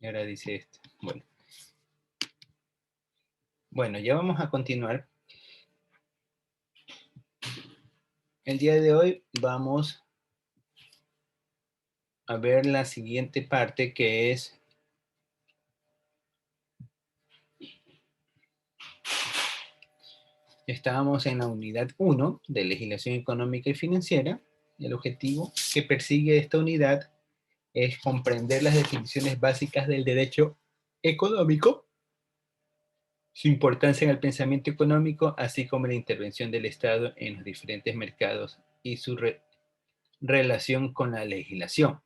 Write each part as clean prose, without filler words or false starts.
Y ahora dice esto. Bueno, ya vamos a continuar. El día de hoy vamos a ver la siguiente parte, que es estábamos en la unidad 1 de legislación económica y financiera. Y el objetivo que persigue esta unidad es comprender las definiciones básicas del derecho económico, su importancia en el pensamiento económico, así como la intervención del Estado en los diferentes mercados y su relación con la legislación.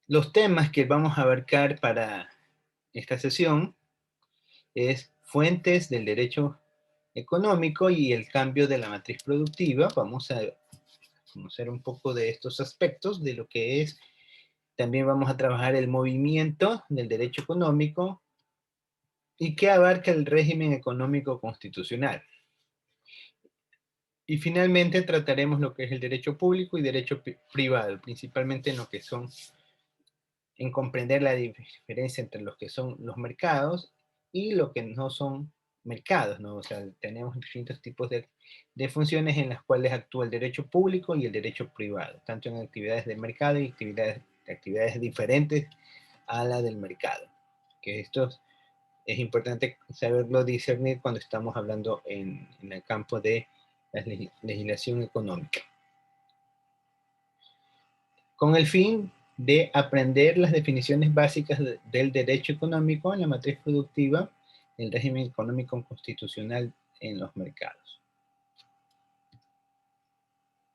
Los temas que vamos a abarcar para esta sesión es fuentes del derecho económico y el cambio de la matriz productiva. Vamos a conocer un poco de estos aspectos, de lo que es. También vamos a trabajar el movimiento del derecho económico y qué abarca el régimen económico constitucional. Y finalmente trataremos lo que es el derecho público y derecho privado, principalmente en lo que son, en comprender la diferencia entre los que son los mercados y lo que no son mercados, ¿no? O sea, tenemos distintos tipos de funciones en las cuales actúa el derecho público y el derecho privado, tanto en actividades de mercado y actividades diferentes a la del mercado. Que esto es importante saberlo discernir cuando estamos hablando en el campo de la legislación económica. Con el fin de aprender las definiciones básicas del derecho económico en la matriz productiva, el régimen económico constitucional en los mercados.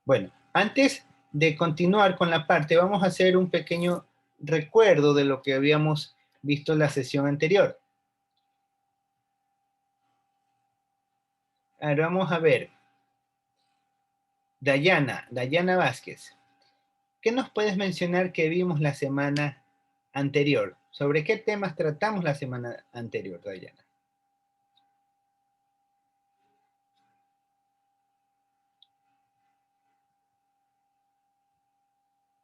Bueno, antes de continuar con la parte, vamos a hacer un pequeño recuerdo de lo que habíamos visto en la sesión anterior. Ahora vamos a ver. Dayana Vázquez, ¿qué nos puedes mencionar que vimos la semana anterior? ¿Sobre qué temas tratamos la semana anterior, Dayana?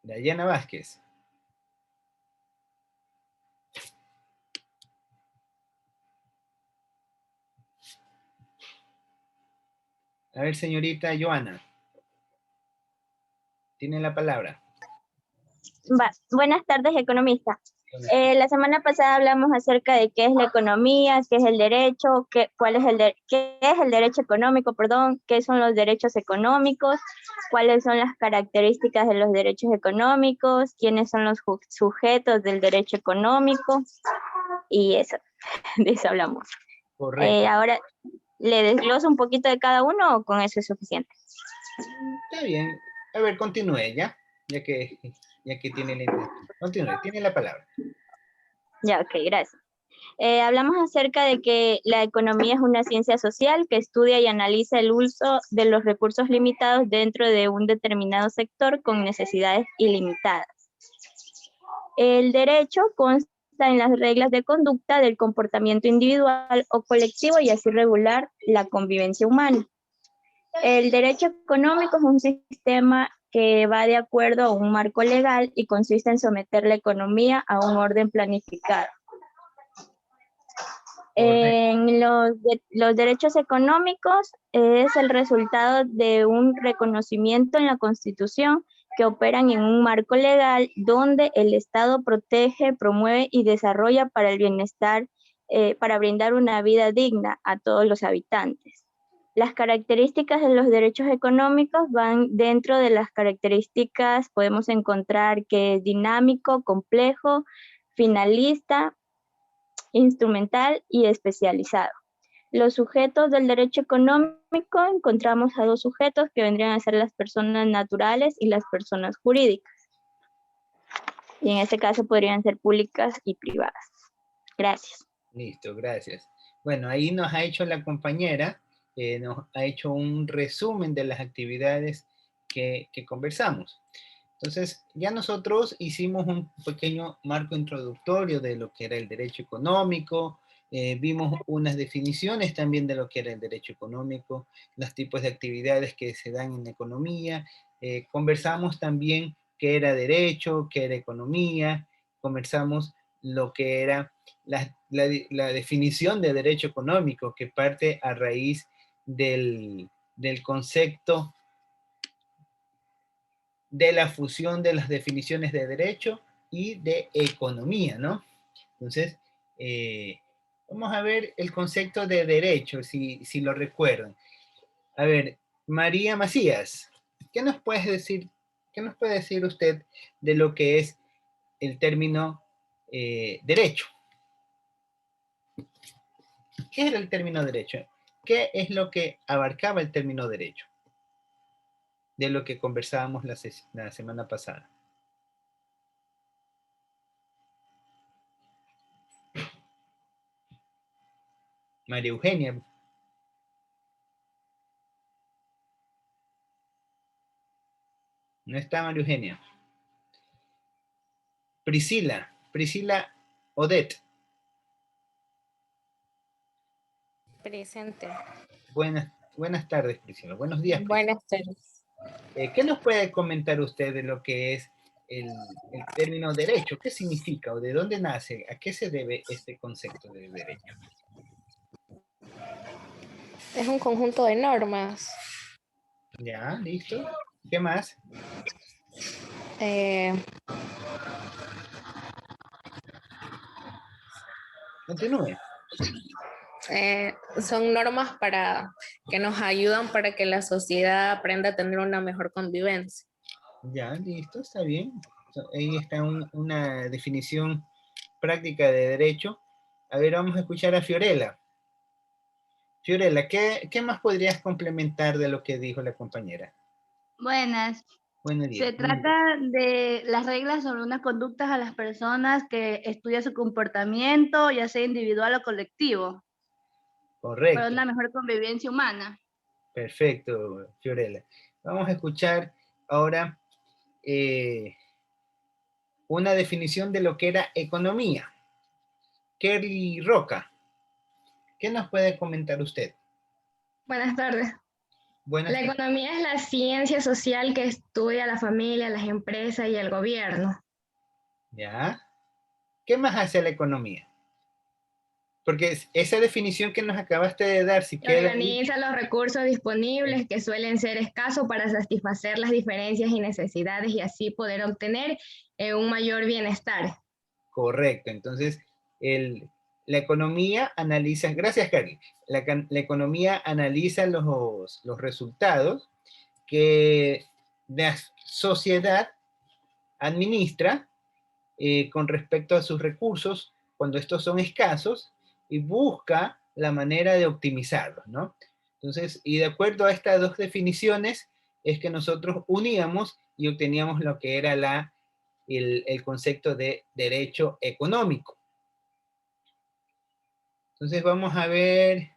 Dayana Vázquez. A ver, señorita Joana. Tiene la palabra. Buenas tardes, economista. La semana pasada hablamos acerca de qué es la economía, qué es el derecho, qué es el derecho económico, perdón, qué son los derechos económicos, cuáles son las características de los derechos económicos, quiénes son los sujetos del derecho económico, y eso, de eso hablamos. Correcto. Ahora, ¿le desgloso un poquito de cada uno o con eso es suficiente? Está bien. A ver, continúe, ¿ya? Ya que tiene la intención. Continúe, tiene la palabra. Ya, ok, gracias. Hablamos acerca de que la economía es una ciencia social que estudia y analiza el uso de los recursos limitados dentro de un determinado sector con necesidades ilimitadas. El derecho consta en las reglas de conducta del comportamiento individual o colectivo y así regular la convivencia humana. El derecho económico es un sistema que va de acuerdo a un marco legal y consiste en someter la economía a un orden planificado. En los derechos económicos es el resultado de un reconocimiento en la Constitución que operan en un marco legal donde el Estado protege, promueve y desarrolla para el bienestar, para brindar una vida digna a todos los habitantes. Las características de los derechos económicos van dentro de las características, podemos encontrar que es dinámico, complejo, finalista, instrumental y especializado. Los sujetos del derecho económico encontramos a dos sujetos que vendrían a ser las personas naturales y las personas jurídicas. Y en este caso podrían ser públicas y privadas. Gracias. Listo, gracias. Bueno, ahí nos ha hecho la compañera, nos ha hecho un resumen de las actividades que conversamos. Entonces, ya nosotros hicimos un pequeño marco introductorio de lo que era el derecho económico, vimos unas definiciones también de lo que era el derecho económico, los tipos de actividades que se dan en la economía, conversamos también qué era derecho, qué era economía, conversamos lo que era la definición de derecho económico, que parte a raíz del concepto de la fusión de las definiciones de derecho y de economía, ¿no? Entonces, vamos a ver el concepto de derecho, si lo recuerdan. A ver, María Macías, ¿qué nos puede decir usted de lo que es el término derecho? ¿Qué era el término derecho? ¿Qué es lo que abarcaba el término derecho? De lo que conversábamos la semana pasada. María Eugenia. No está María Eugenia. Priscila Odette. Presente. Buenas tardes, Priscila. Buenos días, Priscila. Buenas tardes. ¿Qué nos puede comentar usted de lo que es el término derecho? ¿Qué significa o de dónde nace? ¿A qué se debe este concepto de derecho? Es un conjunto de normas. Ya, listo. ¿Qué más? Eh, Continúe. Son normas que nos ayudan para que la sociedad aprenda a tener una mejor convivencia. Ya, listo, está bien. Ahí está una definición práctica de derecho. A ver, vamos a escuchar a Fiorella. Fiorella, ¿qué más podrías complementar de lo que dijo la compañera? Buenas. Buenos días. Se trata de las reglas sobre unas conductas a las personas que estudia su comportamiento, ya sea individual o colectivo, para Correcto. una mejor convivencia humana. Perfecto, Fiorella. Vamos a escuchar ahora una definición de lo que era economía. Kerly Roca, ¿qué nos puede comentar usted? Buenas tardes. Buenas La tardes. economía es la ciencia social que estudia la familia, las empresas y el gobierno. ¿Ya? ¿Qué más hace la economía? Porque esa definición que nos acabaste de dar, si queda ahí, Organiza los recursos disponibles que suelen ser escasos para satisfacer las diferencias y necesidades y así poder obtener un mayor bienestar. correcto. Entonces, la economía analiza, gracias, Cari, la economía analiza los resultados que la sociedad administra con respecto a sus recursos cuando estos son escasos y busca la manera de optimizarlos, ¿no? Entonces, y de acuerdo a estas dos definiciones, es que nosotros uníamos y obteníamos lo que era el concepto de derecho económico. Entonces, vamos a ver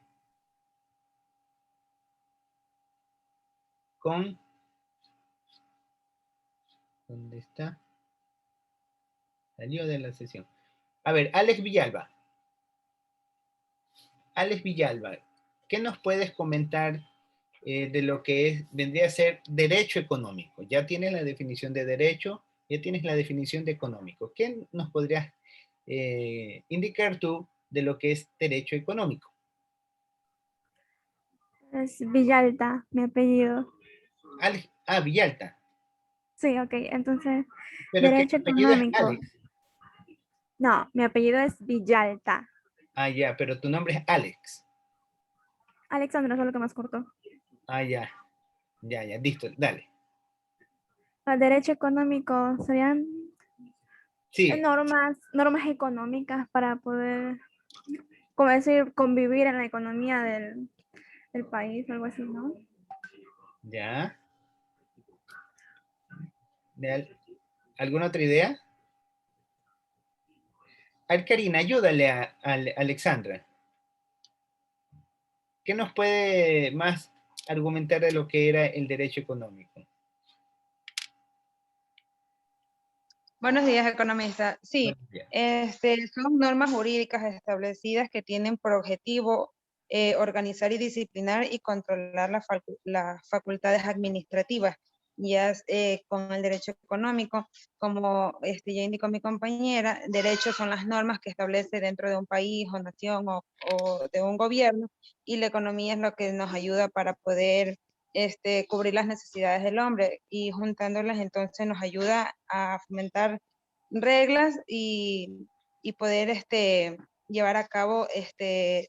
con... ¿Dónde está? Salió de la sesión. A ver, Alex Villalba. Alex Villalba, ¿qué nos puedes comentar de lo que vendría a ser derecho económico? Ya tienes la definición de derecho, ya tienes la definición de económico. ¿Qué nos podrías indicar tú de lo que es derecho económico? Es Villalta, mi apellido. Villalta. Sí, ok, entonces, Pero que derecho tu apellido es económico. Alex. No, mi apellido es Villalta. Ya, pero tu nombre es Alex. Alexandra, solo que más corto. Ya, listo, dale. El derecho económico serían Sí, normas económicas para poder, como decir, convivir en la economía del país, algo así, ¿no? ya. ¿Alguna otra idea? A ver, Karina, ayúdale a Alexandra. ¿Qué nos puede más argumentar de lo que era el derecho económico? Buenos días, economista. Sí, son normas jurídicas establecidas que tienen por objetivo organizar y disciplinar y controlar las facultades administrativas ya con el derecho económico, como ya indicó mi compañera, derechos son las normas que establece dentro de un país o nación o de un gobierno, y la economía es lo que nos ayuda para poder cubrir las necesidades del hombre, y juntándolas entonces nos ayuda a fomentar reglas y poder llevar a cabo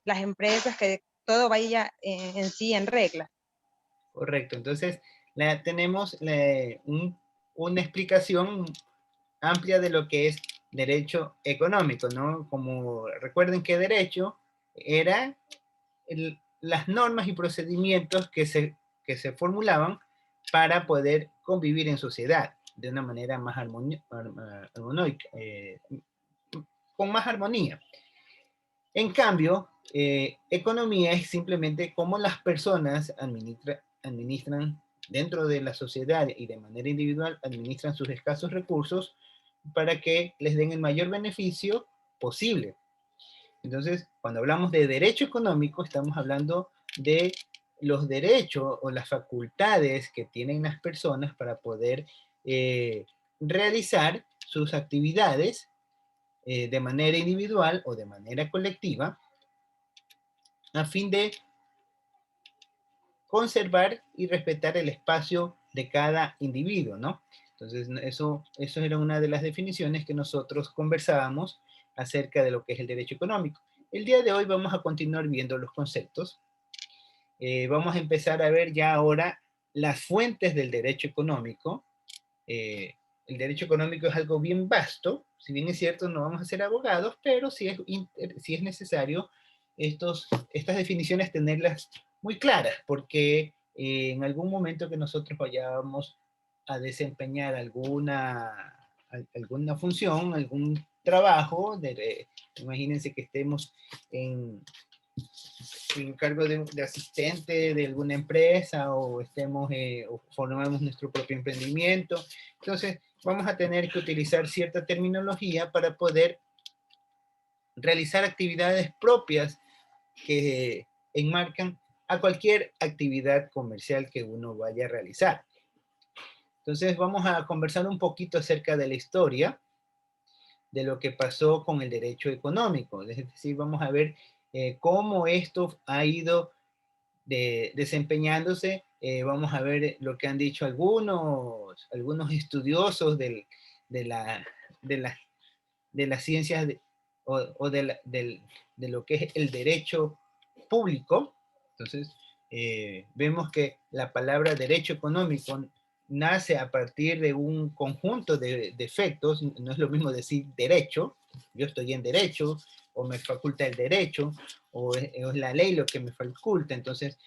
las empresas, que todo vaya en sí en regla. Correcto, entonces tenemos una explicación amplia de lo que es derecho económico, ¿no? Como recuerden que derecho era las normas y procedimientos que se formulaban para poder convivir en sociedad de una manera más armónica, con más armonía. En cambio, economía es simplemente cómo las personas administran dentro de la sociedad y de manera individual, administran sus escasos recursos para que les den el mayor beneficio posible. Entonces, cuando hablamos de derecho económico, estamos hablando de los derechos o las facultades que tienen las personas para poder realizar sus actividades de manera individual o de manera colectiva, a fin de conservar y respetar el espacio de cada individuo, ¿no? Entonces, eso era una de las definiciones que nosotros conversábamos acerca de lo que es el derecho económico. El día de hoy vamos a continuar viendo los conceptos. Vamos a empezar a ver ya ahora las fuentes del derecho económico. El derecho económico es algo bien vasto, si bien es cierto, no vamos a ser abogados, pero sí es necesario estas definiciones tenerlas muy claras, porque en algún momento que nosotros vayamos a desempeñar alguna función, algún trabajo, imagínense que estemos en cargo de asistente de alguna empresa o o formamos nuestro propio emprendimiento. Entonces, vamos a tener que utilizar cierta terminología para poder realizar actividades propias que enmarcan a cualquier actividad comercial que uno vaya a realizar. Entonces, vamos a conversar un poquito acerca de la historia de lo que pasó con el derecho económico. Es decir, vamos a ver cómo esto ha ido desempeñándose. Vamos a ver lo que han dicho algunos estudiosos de las ciencias de lo que es el derecho público. Entonces, vemos que la palabra derecho económico nace a partir de un conjunto de efectos. No es lo mismo decir derecho, yo estoy en derecho, o me faculta el derecho, o es la ley lo que me faculta. Entonces,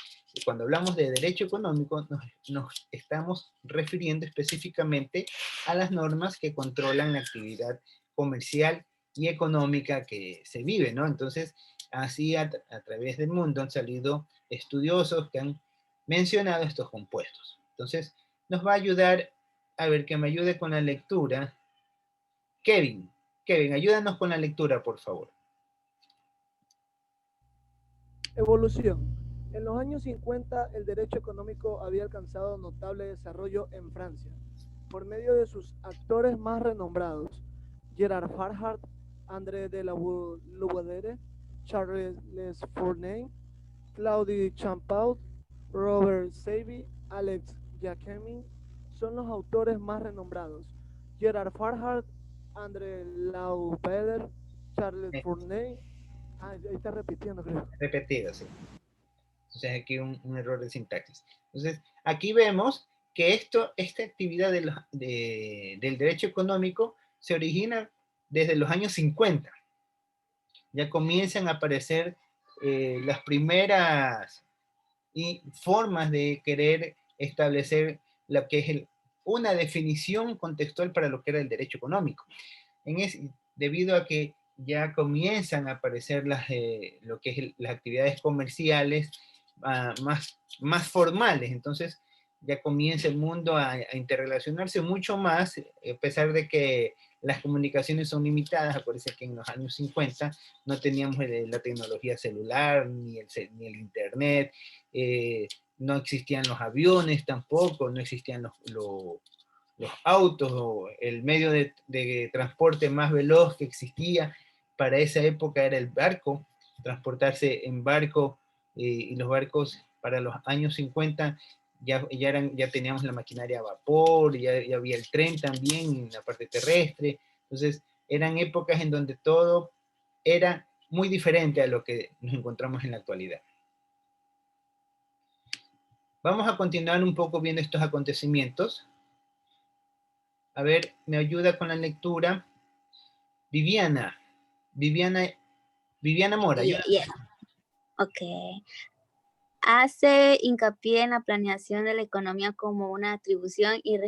cuando hablamos de derecho económico, nos estamos refiriendo específicamente a las normas que controlan la actividad comercial y económica que se vive, ¿no? Entonces, así a través del mundo han salido estudiosos que han mencionado estos compuestos. Entonces, nos va a ayudar, a ver, que me ayude con la lectura. Kevin, ayúdanos con la lectura, por favor. Evolución. En los años 50, el derecho económico había alcanzado notable desarrollo en Francia, por medio de sus actores más renombrados, Gerard Farhart, André de la Louvoiselle, Charles Fournel, Claude Champaud, Robert Savy, Alex Jacquemin, son los autores más renombrados. Gerard Farhart, André Louvoiselle, Charles Fournel. Ahí está repitiendo, creo. Repetido, sí. Entonces aquí un error de sintaxis. Entonces, aquí vemos que esta actividad del derecho económico se origina desde los años 50. Ya comienzan a aparecer las primeras formas de querer establecer lo que es una definición contextual para lo que era el derecho económico. Debido a que ya comienzan a aparecer lo que es las actividades comerciales más formales. Entonces ya comienza el mundo a interrelacionarse mucho más, a pesar de que las comunicaciones son limitadas. Acuérdense que en los años 50 no teníamos la tecnología celular, ni el internet, no existían los aviones tampoco, no existían los autos, o el medio de transporte más veloz que existía para esa época era el barco, transportarse en barco, y los barcos para los años 50 ya teníamos la maquinaria a vapor, ya había el tren también en la parte terrestre. Entonces eran épocas en donde todo era muy diferente a lo que nos encontramos en la actualidad. Vamos a continuar un poco viendo estos acontecimientos. A ver, me ayuda con la lectura Viviana Mora. Ok. Hace hincapié en la planeación de la economía como una atribución y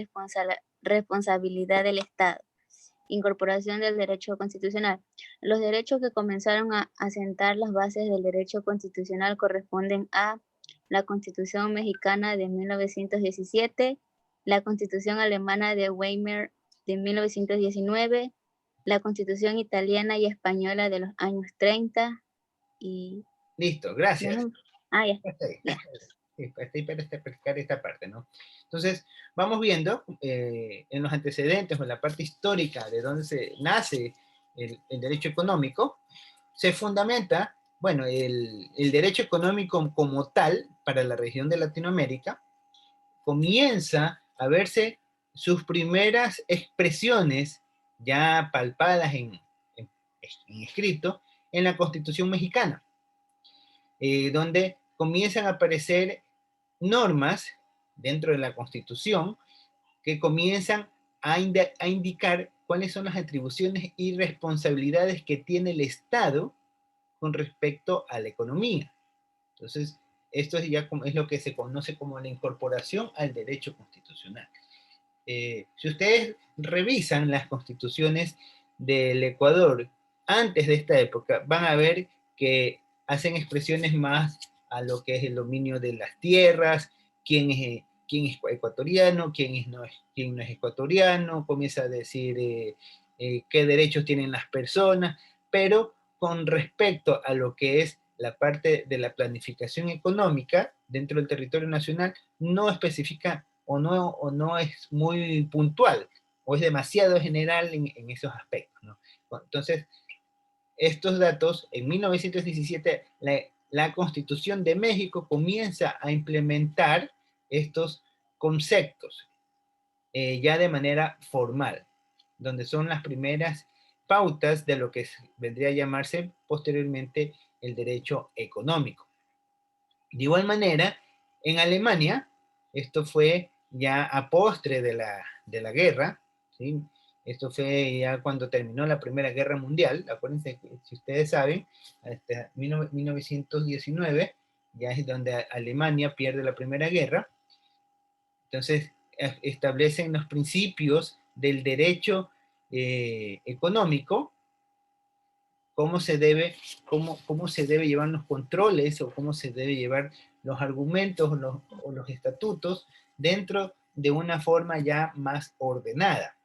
responsabilidad del Estado. Incorporación del derecho constitucional. Los derechos que comenzaron a asentar las bases del derecho constitucional corresponden a la Constitución mexicana de 1917, la Constitución alemana de Weimar de 1919, la Constitución italiana y española de los años 30 y... Listo, gracias. Ya. Está ahí para explicar esta parte, ¿no? Entonces, vamos viendo en los antecedentes o en la parte histórica de donde se nace el derecho económico, se fundamenta, bueno, el derecho económico como tal para la región de Latinoamérica, comienza a verse sus primeras expresiones ya palpadas en escrito en la Constitución mexicana, donde comienzan a aparecer normas dentro de la Constitución que comienzan a indicar cuáles son las atribuciones y responsabilidades que tiene el Estado con respecto a la economía. Entonces, esto es lo que se conoce como la incorporación al derecho constitucional. Si ustedes revisan las constituciones del Ecuador antes de esta época, van a ver que hacen expresiones más a lo que es el dominio de las tierras, quién es ecuatoriano, quién no es ecuatoriano, comienza a decir qué derechos tienen las personas, pero con respecto a lo que es la parte de la planificación económica dentro del territorio nacional, no especifica o no es muy puntual, o es demasiado general en esos aspectos, ¿no? Entonces, estos datos, en 1917, la Constitución de México comienza a implementar estos conceptos ya de manera formal, donde son las primeras pautas de lo que vendría a llamarse posteriormente el derecho económico. De igual manera, en Alemania, esto fue ya a postre de la guerra, ¿sí? Esto fue ya cuando terminó la Primera Guerra Mundial. Acuérdense, si ustedes saben, hasta 1919 ya es donde Alemania pierde la Primera Guerra. Entonces, establecen los principios del derecho económico, cómo se debe llevar los controles o cómo se debe llevar los argumentos o los estatutos dentro de una forma ya más ordenada.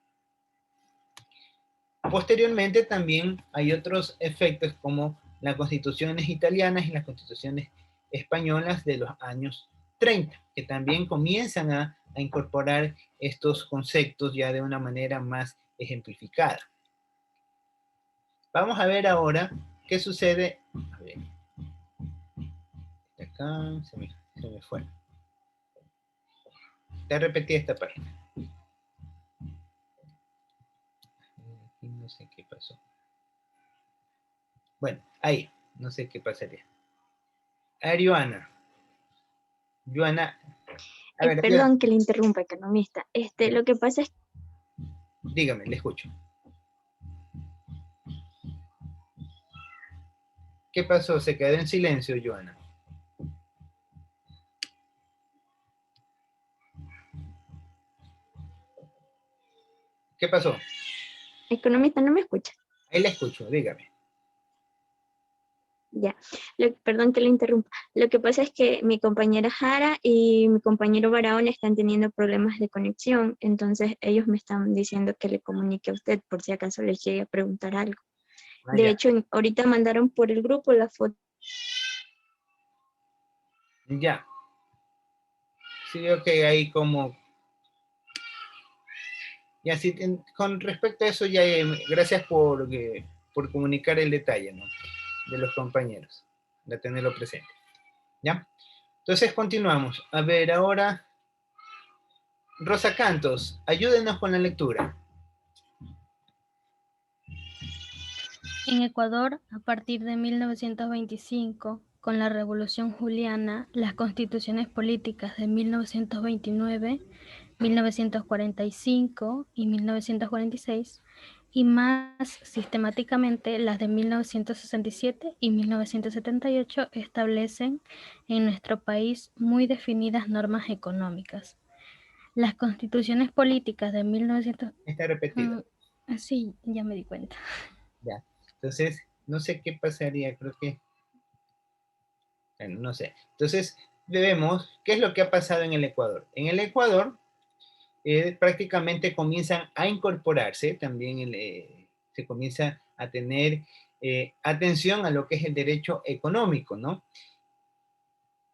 Posteriormente también hay otros efectos como las constituciones italianas y las constituciones españolas de los años 30, que también comienzan a incorporar estos conceptos ya de una manera más ejemplificada. Vamos a ver ahora qué sucede. A ver. Acá se me fue. Ya repetí esta página. Aquí no sé qué pasó. Bueno, ahí. No sé qué pasaría. A ver, Joana. A ver, perdón que le interrumpa, economista. Lo que pasa es... Dígame, le escucho. ¿Qué pasó? Se quedó en silencio, Joana. ¿Qué pasó? Economista, ¿no me escucha? Ahí le escucho, dígame. Ya, perdón que le interrumpa. Lo que pasa es que mi compañera Jara y mi compañero Barahona están teniendo problemas de conexión, entonces ellos me están diciendo que le comunique a usted por si acaso les llegue a preguntar algo. De hecho, ahorita mandaron por el grupo la foto. Ya. Sí veo que hay como... Y así, con respecto a eso, ya gracias por comunicar el detalle, ¿no? De los compañeros, de tenerlo presente. ¿Ya? Entonces continuamos. A ver, ahora, Rosa Cantos, ayúdenos con la lectura. En Ecuador, a partir de 1925, con la Revolución Juliana, las constituciones políticas de 1929, 1945 y 1946, y más sistemáticamente las de 1967 y 1978, establecen en nuestro país muy definidas normas económicas. Las constituciones políticas de 1900... Está repetido. Sí, ya me di cuenta. Ya. Entonces, no sé qué pasaría, creo que... Bueno, no sé. Entonces, vemos qué es lo que ha pasado en el Ecuador. En el Ecuador, prácticamente comienzan a incorporarse, también se comienza a tener atención a lo que es el derecho económico, ¿no?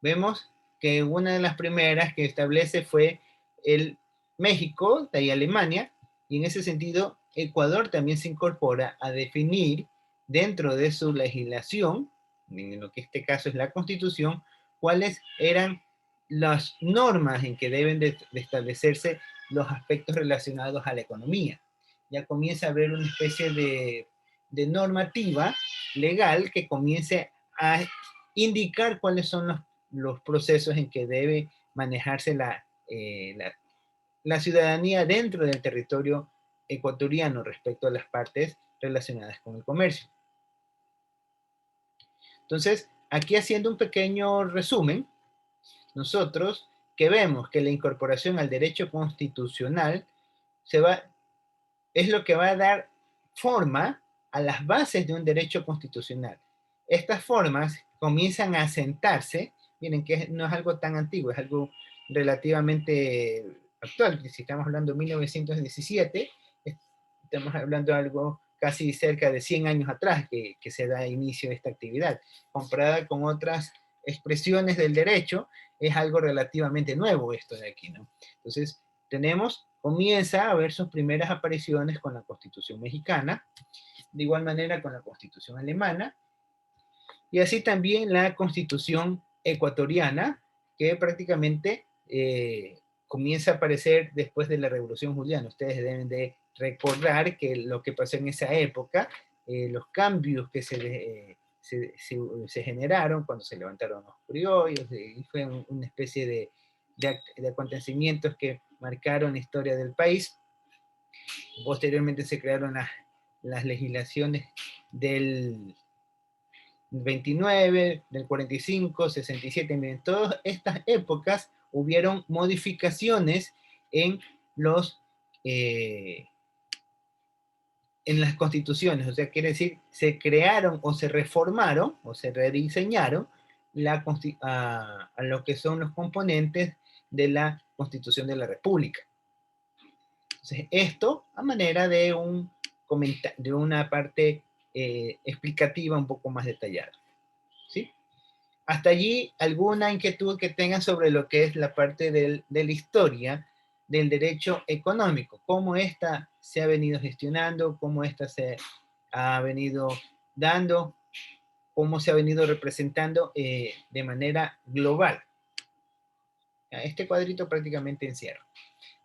Vemos que una de las primeras que establece fue el México, de ahí Alemania, y en ese sentido Ecuador también se incorpora a definir dentro de su legislación, en lo que en este caso es la Constitución, cuáles eran las normas en que deben de establecerse los aspectos relacionados a la economía. Ya comienza a haber una especie de normativa legal que comience a indicar cuáles son los procesos en que debe manejarse la ciudadanía dentro del territorio ecuatoriano respecto a las partes relacionadas con el comercio. Entonces, aquí haciendo un pequeño resumen, nosotros que vemos que la incorporación al derecho constitucional es lo que va a dar forma a las bases de un derecho constitucional. Estas formas comienzan a asentarse, miren que no es algo tan antiguo, es algo relativamente actual. Si estamos hablando de 1917, estamos hablando de algo casi cerca de 100 años atrás que se da inicio a esta actividad. Comparada con otras expresiones del derecho, es algo relativamente nuevo esto de aquí, ¿no? Entonces, comienza a ver sus primeras apariciones con la Constitución mexicana, de igual manera con la Constitución alemana, y así también la Constitución ecuatoriana, que prácticamente comienza a aparecer después de la Revolución Juliana. Ustedes deben de recordar que lo que pasó en esa época, los cambios que se generaron cuando se levantaron los criollos, y fue una especie de acontecimientos que marcaron la historia del país. Posteriormente se crearon las legislaciones del 29, del 45, 67, en todas estas épocas hubieron modificaciones en las constituciones, o sea, quiere decir, se crearon o se reformaron o se rediseñaron a lo que son los componentes de la Constitución de la República. Entonces, esto a manera de una parte explicativa un poco más detallada. ¿Sí? Hasta allí, ¿alguna inquietud que tengan sobre lo que es la parte de la historia del derecho económico? ¿Cómo esta se ha venido gestionando? ¿Cómo esta se ha venido dando? ¿Cómo se ha venido representando de manera global? Este cuadrito prácticamente encierra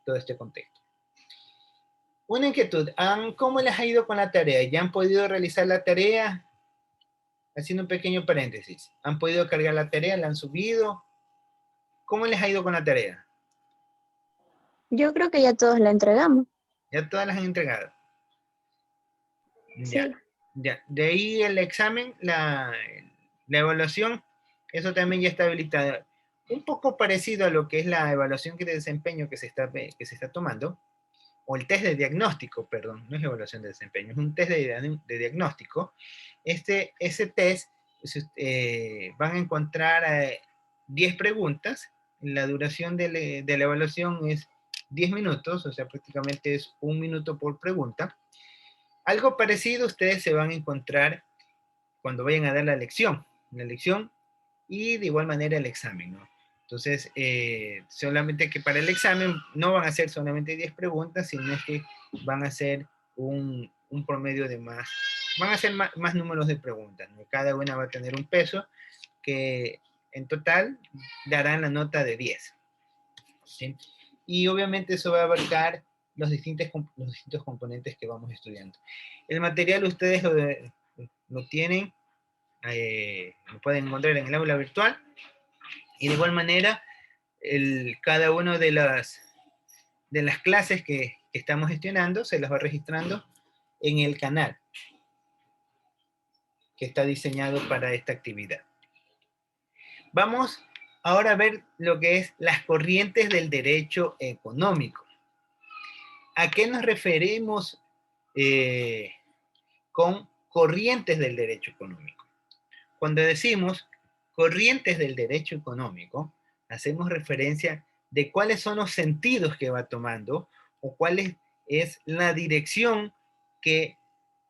todo este contexto. Una inquietud, ¿cómo les ha ido con la tarea? ¿Ya han podido realizar la tarea? Haciendo un pequeño paréntesis. ¿Han podido cargar la tarea? ¿La han subido? ¿Cómo les ha ido con la tarea? Yo creo que ya todos la entregamos. Ya todas las han entregado. Sí. Ya. De ahí el examen, la evaluación, eso también ya está habilitado. Un poco parecido a lo que es la evaluación de desempeño que se está tomando, o el test de diagnóstico, perdón, no es evaluación de desempeño, es un test de diagnóstico. Ese test van a encontrar 10 preguntas. La duración de la evaluación es 10 minutos, o sea, prácticamente es 1 minuto por pregunta. Algo parecido ustedes se van a encontrar cuando vayan a dar la lección y de igual manera el examen, ¿no? Entonces, solamente que para el examen no van a ser solamente 10 preguntas, sino es que van a ser un promedio de más, van a ser más números de preguntas, ¿no? Cada una va a tener un peso que en total darán la nota de 10. ¿Sí? Y obviamente eso va a abarcar los distintos componentes que vamos estudiando. El material ustedes lo tienen, lo pueden encontrar en el aula virtual, y de igual manera cada una de las clases que estamos gestionando se las va registrando en el canal que está diseñado para esta actividad. Vamos ahora a ver lo que es las corrientes del derecho económico. ¿A qué nos referimos con corrientes del derecho económico? Cuando decimos corrientes del derecho económico, hacemos referencia de cuáles son los sentidos que va tomando o cuál es la dirección que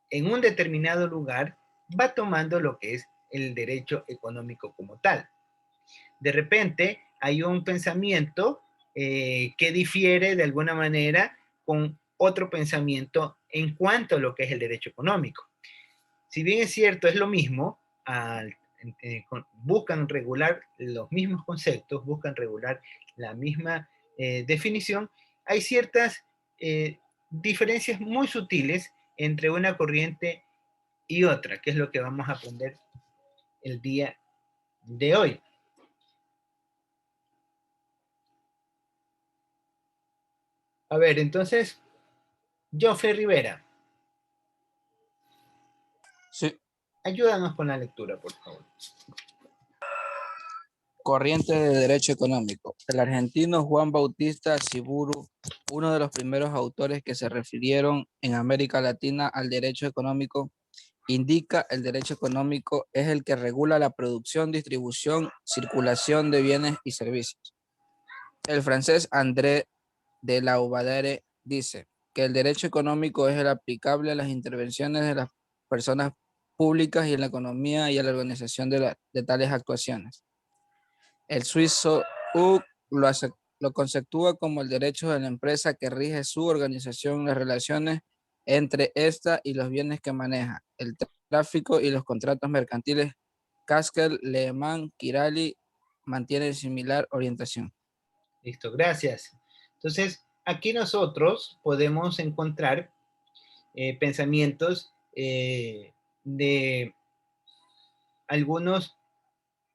en un determinado lugar va tomando lo que es el derecho económico como tal. De repente hay un pensamiento que difiere de alguna manera con otro pensamiento en cuanto a lo que es el derecho económico. Si bien es cierto, es lo mismo, buscan regular los mismos conceptos, buscan regular la misma definición, hay ciertas diferencias muy sutiles entre una corriente y otra, que es lo que vamos a aprender el día de hoy. A ver, entonces, Joffrey Rivera. Sí. Ayúdanos con la lectura, por favor. Corriente de derecho económico. El argentino Juan Bautista Siburu, uno de los primeros autores que se refirieron en América Latina al derecho económico, indica el derecho económico es el que regula la producción, distribución, circulación de bienes y servicios. El francés André de Laubadere dice que el derecho económico es el aplicable a las intervenciones de las personas públicas y en la economía y a la organización de tales actuaciones. El suizo Hug lo conceptúa como el derecho de la empresa que rige su organización, las relaciones entre esta y los bienes que maneja, el tráfico y los contratos mercantiles. Gaskell, Lehmann, Kirali mantienen similar orientación. Listo, gracias. Entonces, aquí nosotros podemos encontrar pensamientos de algunos,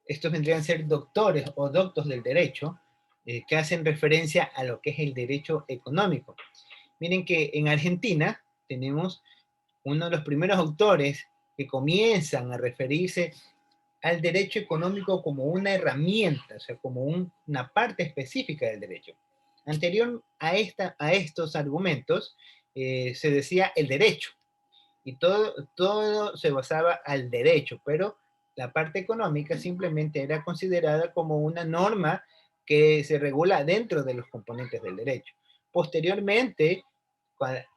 estos vendrían a ser doctores o doctos del derecho, que hacen referencia a lo que es el derecho económico. Miren que en Argentina tenemos uno de los primeros autores que comienzan a referirse al derecho económico como una herramienta, o sea, como una parte específica del derecho. Anterior a estos argumentos, se decía el derecho, y todo se basaba al derecho, pero la parte económica simplemente era considerada como una norma que se regula dentro de los componentes del derecho. Posteriormente,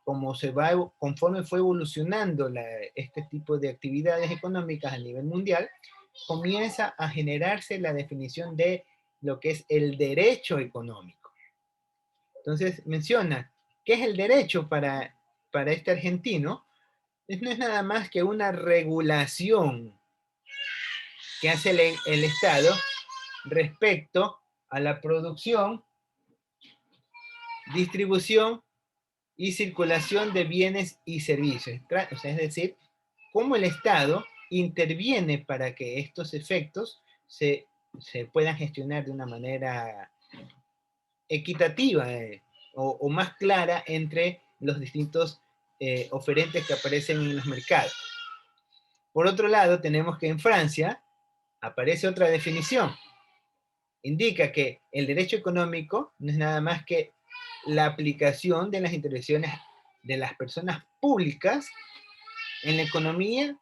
conforme fue evolucionando este tipo de actividades económicas a nivel mundial, comienza a generarse la definición de lo que es el derecho económico. Entonces menciona, ¿qué es el derecho para este argentino? No es nada más que una regulación que hace el Estado respecto a la producción, distribución y circulación de bienes y servicios. O sea, es decir, cómo el Estado interviene para que estos efectos se puedan gestionar de una manera equitativa o más clara entre los distintos oferentes que aparecen en los mercados. Por otro lado, tenemos que en Francia aparece otra definición. Indica que el derecho económico no es nada más que la aplicación de las intervenciones de las personas públicas en la economía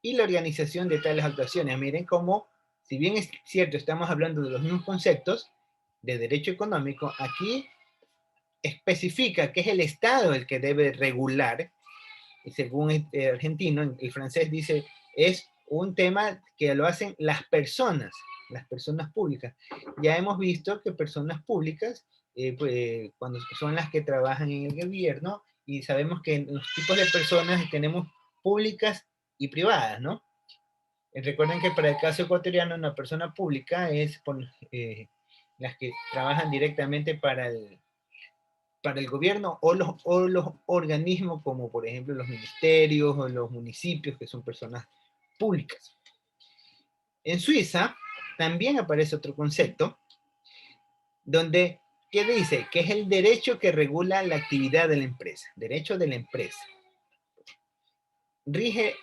y la organización de tales actuaciones. Miren cómo, si bien es cierto, estamos hablando de los mismos conceptos de derecho económico, aquí especifica que es el Estado el que debe regular, y según el argentino, el francés dice, es un tema que lo hacen las personas, las personas públicas. Ya hemos visto que personas públicas, pues, cuando son las que trabajan en el gobierno, y sabemos que los tipos de personas tenemos públicas y privadas, ¿no? Recuerden que para el caso ecuatoriano, una persona pública es las que trabajan directamente para el gobierno o los organismos, como por ejemplo los ministerios o los municipios, que son personas públicas. En Suiza también aparece otro concepto, donde, ¿qué dice? Que es el derecho que regula la actividad de la empresa, derecho de la empresa. Rige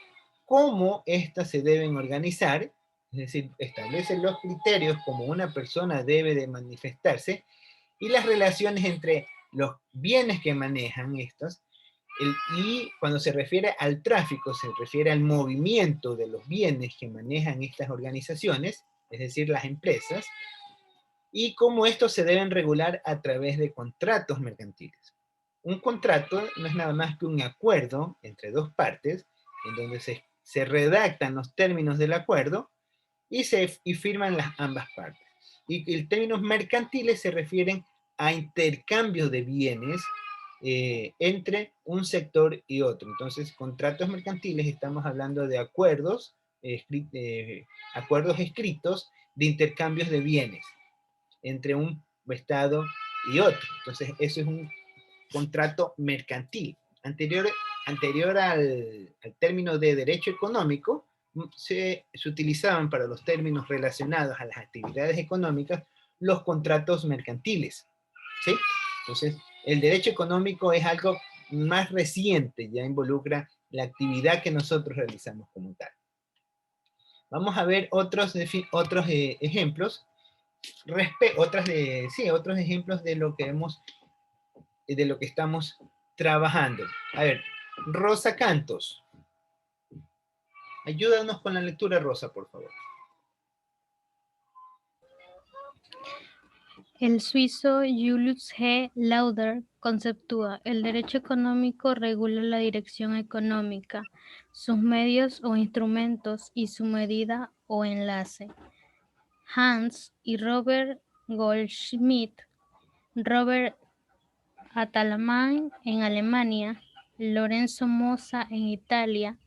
cómo éstas se deben organizar, es decir, establece los criterios como una persona debe de manifestarse y las relaciones entre los bienes que manejan estos, y cuando se refiere al tráfico, se refiere al movimiento de los bienes que manejan estas organizaciones, es decir, las empresas, y cómo estos se deben regular a través de contratos mercantiles. Un contrato no es nada más que un acuerdo entre dos partes, en donde se redactan los términos del acuerdo y firman ambas partes. Y los términos mercantiles se refieren a intercambios de bienes entre un sector y otro. Entonces, contratos mercantiles, estamos hablando de acuerdos escritos de intercambios de bienes entre un estado y otro. Entonces, eso es un contrato mercantil. Anterior al término de derecho económico, se utilizaban para los términos relacionados a las actividades económicas los contratos mercantiles, ¿sí? Entonces, el derecho económico es algo más reciente, ya involucra la actividad que nosotros realizamos como tal. Vamos a ver otros ejemplos, otros ejemplos de lo que estamos trabajando. A ver, Rosa Cantos. Ayúdanos con la lectura, Rosa, por favor. El suizo Julius G. Lauder conceptúa: el derecho económico regula la dirección económica, sus medios o instrumentos y su medida o enlace. Hans y Robert Goldschmidt, Robert Atalamán en Alemania, Lorenzo Mosa en Italia,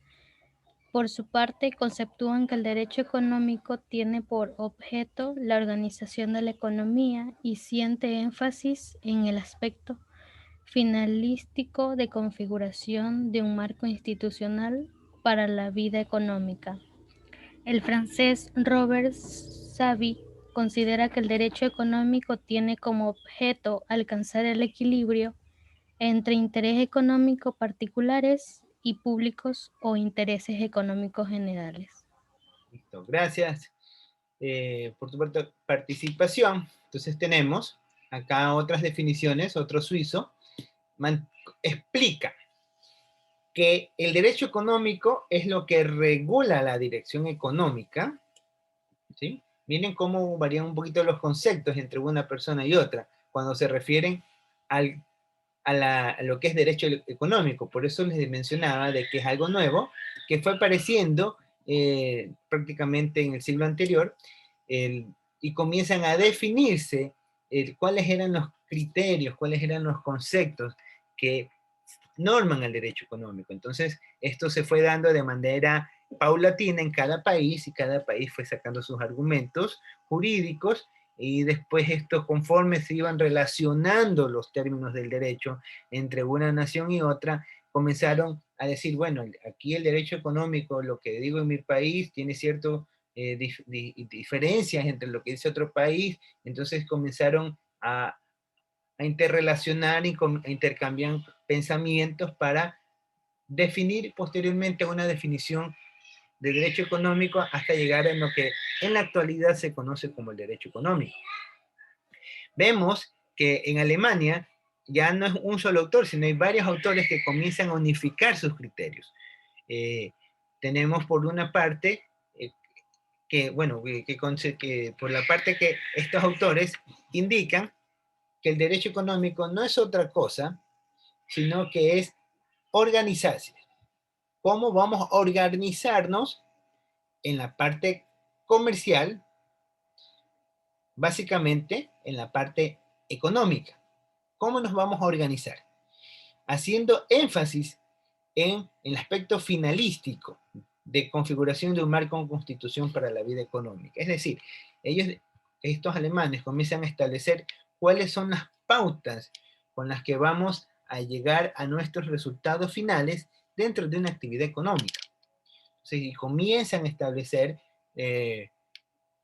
por su parte, conceptúan que el derecho económico tiene por objeto la organización de la economía y siente énfasis en el aspecto finalístico de configuración de un marco institucional para la vida económica. El francés Robert Savy considera que el derecho económico tiene como objeto alcanzar el equilibrio entre interés económico particulares y públicos o intereses económicos generales. Listo, gracias por tu participación. Entonces tenemos acá otras definiciones. Otro suizo explica que el derecho económico es lo que regula la dirección económica, ¿sí? Miren cómo varían un poquito los conceptos entre una persona y otra cuando se refieren a lo que es derecho económico. Por eso les mencionaba de que es algo nuevo, que fue apareciendo prácticamente en el siglo anterior, y comienzan a definirse cuáles eran los criterios, cuáles eran los conceptos que norman el derecho económico. Entonces, esto se fue dando de manera paulatina en cada país, y cada país fue sacando sus argumentos jurídicos, y después estos, conforme se iban relacionando los términos del derecho entre una nación y otra, comenzaron a decir, bueno, aquí el derecho económico, lo que digo en mi país, tiene ciertas diferencias entre lo que dice otro país. Entonces comenzaron a interrelacionar y a intercambiar pensamientos para definir posteriormente una definición de derecho económico hasta llegar a lo que en la actualidad se conoce como el derecho económico. Vemos que en Alemania ya no es un solo autor, sino hay varios autores que comienzan a unificar sus criterios. Tenemos por una parte que por la parte que estos autores indican que el derecho económico no es otra cosa, sino que es organizarse. ¿Cómo vamos a organizarnos en la parte comercial, básicamente en la parte económica. ¿Cómo nos vamos a organizar? Haciendo énfasis en el aspecto finalístico de configuración de un marco en constitución para la vida económica. Es decir, estos alemanes comienzan a establecer cuáles son las pautas con las que vamos a llegar a nuestros resultados finales dentro de una actividad económica. Entonces, comienzan a establecer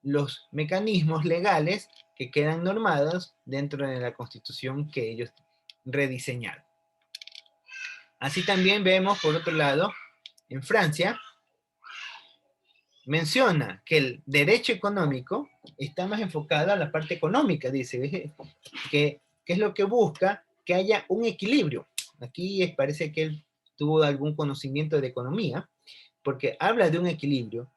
los mecanismos legales que quedan normados dentro de la constitución que ellos rediseñaron. Así también vemos, por otro lado, en Francia, menciona que el derecho económico está más enfocado a la parte económica, dice, que es lo que busca que haya un equilibrio. Aquí parece que él tuvo algún conocimiento de economía, porque habla de un equilibrio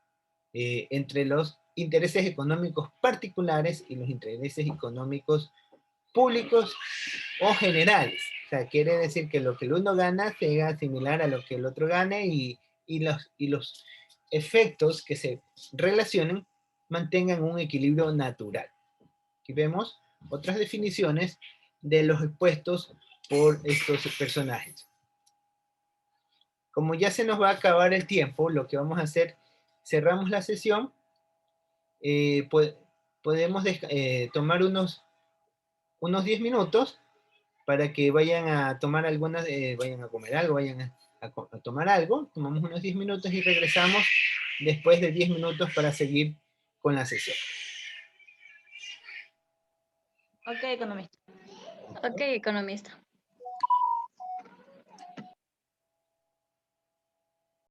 entre los intereses económicos particulares y los intereses económicos públicos o generales. O sea, quiere decir que lo que el uno gana sea similar a lo que el otro gane y los efectos que se relacionen mantengan un equilibrio natural. Aquí vemos otras definiciones de los expuestos por estos personajes. Como ya se nos va a acabar el tiempo, lo que vamos a hacer, cerramos la sesión, podemos tomar unos 10 minutos para que vayan a tomar algunas, vayan a comer algo, vayan a tomar algo, tomamos unos 10 minutos y regresamos después de 10 minutos para seguir con la sesión. Ok, economista. Ok, economista.